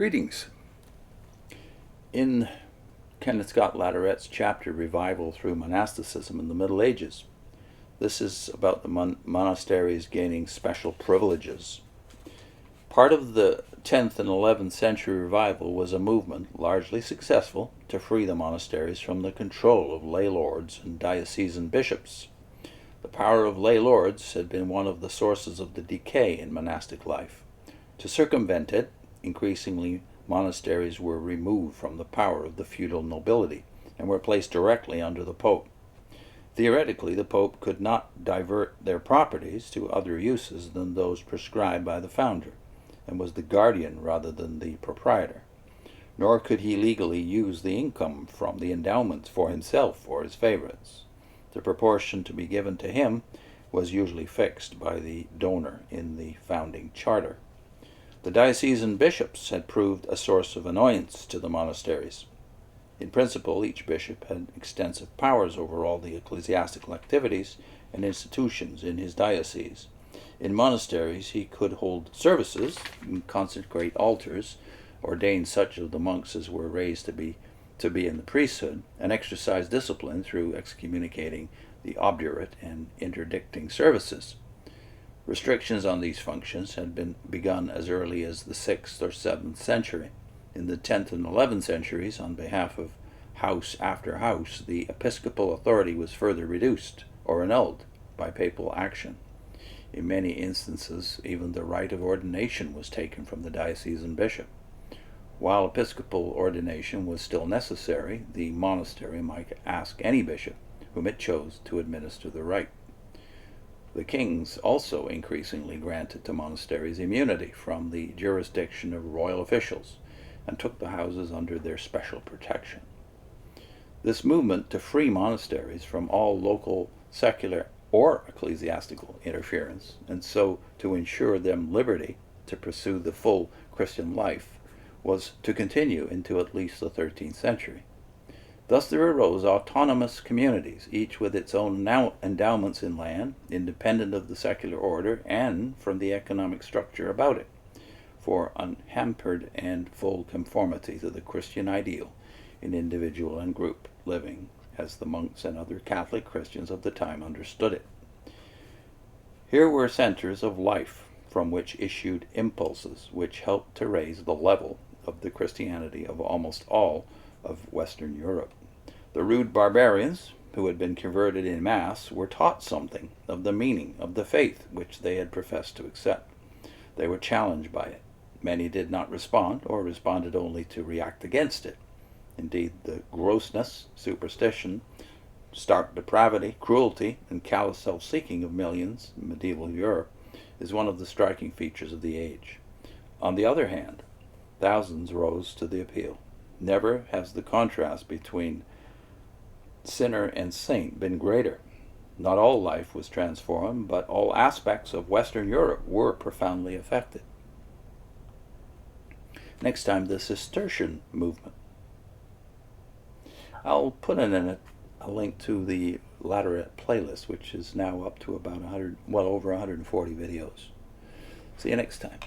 Greetings. In Kenneth Latourette chapter, Revival Through Monasticism in the Middle Ages, this is about the monasteries gaining special privileges. Part of the 10th and 11th century revival was a movement, largely successful, to free the monasteries from the control of lay lords and diocesan bishops. The power of lay lords had been one of the sources of the decay in monastic life. To circumvent it, increasingly monasteries were removed from the power of the feudal nobility and were placed directly under the Pope. Theoretically, the Pope could not divert their properties to other uses than those prescribed by the founder, and was the guardian rather than the proprietor. Nor could he legally use the income from the endowments for himself or his favorites. The proportion to be given to him was usually fixed by the donor in the founding charter. The diocesan bishops had proved a source of annoyance to the monasteries. In principle, each bishop had extensive powers over all the ecclesiastical activities and institutions in his diocese. In monasteries, he could hold services, consecrate altars, ordain such of the monks as were raised to be in the priesthood, and exercise discipline through excommunicating the obdurate and interdicting services. Restrictions on these functions had been begun as early as the 6th or 7th century. In the 10th and 11th centuries, on behalf of house after house, the episcopal authority was further reduced or annulled by papal action. In many instances, even the right of ordination was taken from the diocesan bishop. While episcopal ordination was still necessary, the monastery might ask any bishop whom it chose to administer the rite. The kings also increasingly granted to monasteries immunity from the jurisdiction of royal officials and took the houses under their special protection. This movement to free monasteries from all local, secular, or ecclesiastical interference, and so to ensure them liberty to pursue the full Christian life, was to continue into at least the 13th century. Thus there arose autonomous communities, each with its own endowments in land, independent of the secular order and from the economic structure about it, for unhampered and full conformity to the Christian ideal in individual and group living, as the monks and other Catholic Christians of the time understood it. Here were centers of life from which issued impulses which helped to raise the level of the Christianity of almost all of Western Europe. The rude barbarians, who had been converted in mass, were taught something of the meaning of the faith which they had professed to accept. They were challenged by it. Many did not respond, or responded only to react against it. Indeed, the grossness, superstition, stark depravity, cruelty, and callous self-seeking of millions in medieval Europe is one of the striking features of the age. On the other hand, thousands rose to the appeal. Never has the contrast between sinner and saint been greater. Not all life was transformed, but all aspects of Western Europe were profoundly affected. Next time, the Cistercian movement. I'll put in a link to the Latourette playlist, which is now up to about over 140 videos. See you next time.